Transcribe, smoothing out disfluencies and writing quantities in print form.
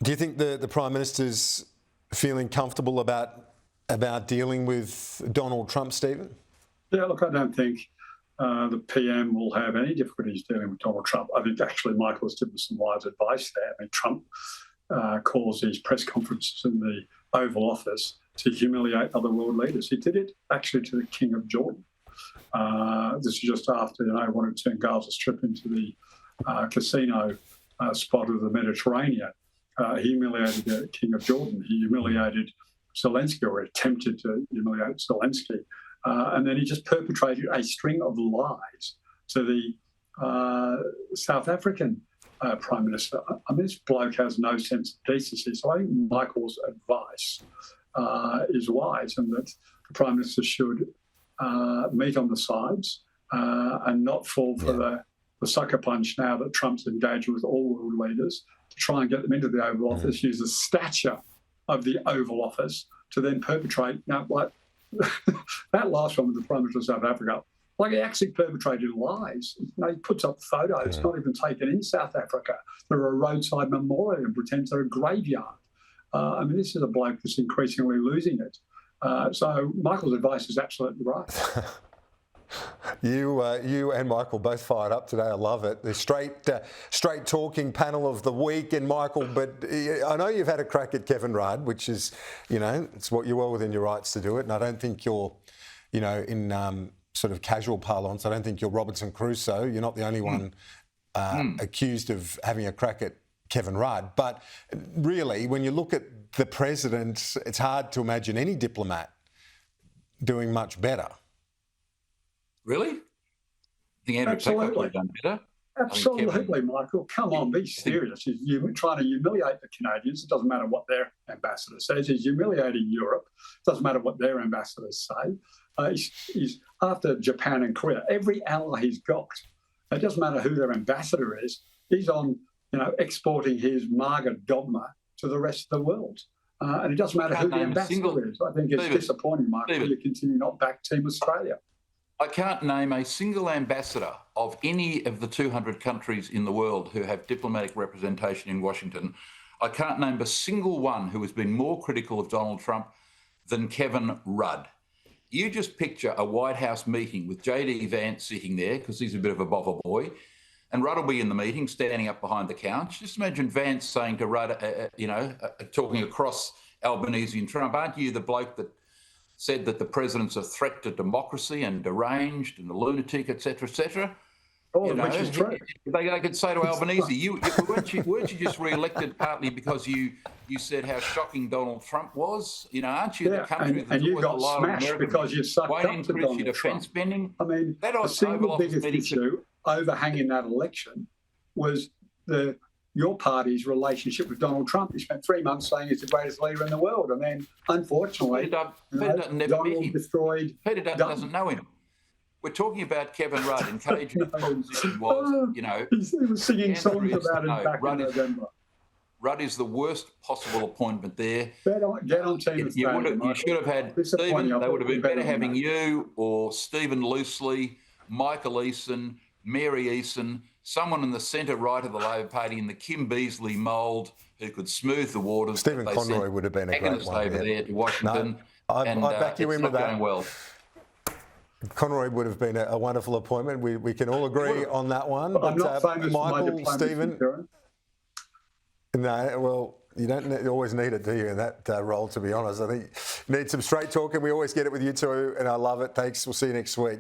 Do you think the Prime Minister's feeling comfortable about dealing with Donald Trump, Stephen? Yeah, look, I don't think the PM will have any difficulties dealing with Donald Trump. I think actually Michael's given some wise advice there. I mean, Trump calls these press conferences in the Oval Office to humiliate other world leaders. He did it actually to the King of Jordan. This is just after I wanted to turn Gaza Strip into the casino spot of the Mediterranean. He humiliated the King of Jordan. He humiliated Zelensky, or attempted to humiliate Zelensky. And then he just perpetrated a string of lies to the South African Prime Minister. I mean, this bloke has no sense of decency. So I think Michael's advice is wise, and that the Prime Minister should meet on the sides and not fall for the sucker punch now that Trump's engaged with all world leaders to try and get them into the Oval Office, use the stature of the Oval Office to then perpetrate, like that last one with the Prime Minister of South Africa, like he actually perpetrated lies. He puts up photos, not even taken in South Africa. There are a roadside memorial and pretends they're a graveyard. I mean, this is a bloke that's increasingly losing it. So Michael's advice is absolutely right. You and Michael both fired up today. I love it. The straight talking panel of the week. And Michael, but I know you've had a crack at Kevin Rudd, which is, it's what you're well within your rights to do it. And I don't think you're, in sort of casual parlance, I don't think you're Robinson Crusoe. You're not the only one accused of having a crack at Kevin Rudd. But really, when you look at the president, it's hard to imagine any diplomat doing much better. Really? I think Andrew Peckett would have done better. Absolutely, Michael. Come on, be serious. He's trying to humiliate the Canadians. It doesn't matter what their ambassador says. He's humiliating Europe. It doesn't matter what their ambassadors say. He's after Japan and Korea. Every ally he's got. It doesn't matter who their ambassador is. He's on, exporting his MAGA dogma to the rest of the world. And it doesn't matter who the ambassador is. I think it's disappointing, Michael, you continue not back Team Australia. I can't name a single ambassador of any of the 200 countries in the world who have diplomatic representation in Washington. I can't name a single one who has been more critical of Donald Trump than Kevin Rudd. You just picture a White House meeting with J.D. Vance sitting there, because he's a bit of a bother boy, and Rudd will be in the meeting, standing up behind the couch. Just imagine Vance saying to Rudd, talking across Albanese and Trump, aren't you the bloke that said that the president's a threat to democracy and deranged and a lunatic, et cetera, et cetera? Which is true. They could say to Albanese, weren't you just re-elected partly because you said how shocking Donald Trump was? Aren't you the country and you got smashed because you sucked up to Donald your defence Trump. spending? I mean, the single biggest issue overhanging that election was your party's relationship with Donald Trump. He spent 3 months saying he's the greatest leader in the world, and then, unfortunately, Donald destroyed. Peter doesn't know him. We're talking about Kevin Rudd. Engagement proposition was, he was singing songs about him back in November. Rudd is the worst possible appointment there. Get on Team Australia. You should have had Stephen. They would have been better having you or Stephen Loosley, Michael Eason, Mary Eason, someone in the centre right of the Labor Party in the Kim Beazley mould who could smooth the waters. Stephen Conroy would have been a great one. Over there to Washington. No, I back you in with that. Going well. Conroy would have been a wonderful appointment. We can all agree on that one. But I'm not famous Michael, for my Stephen. No, well, you don't always need it, do you, in that role, to be honest. I think you need some straight talking. We always get it with you two, and I love it. Thanks. We'll see you next week.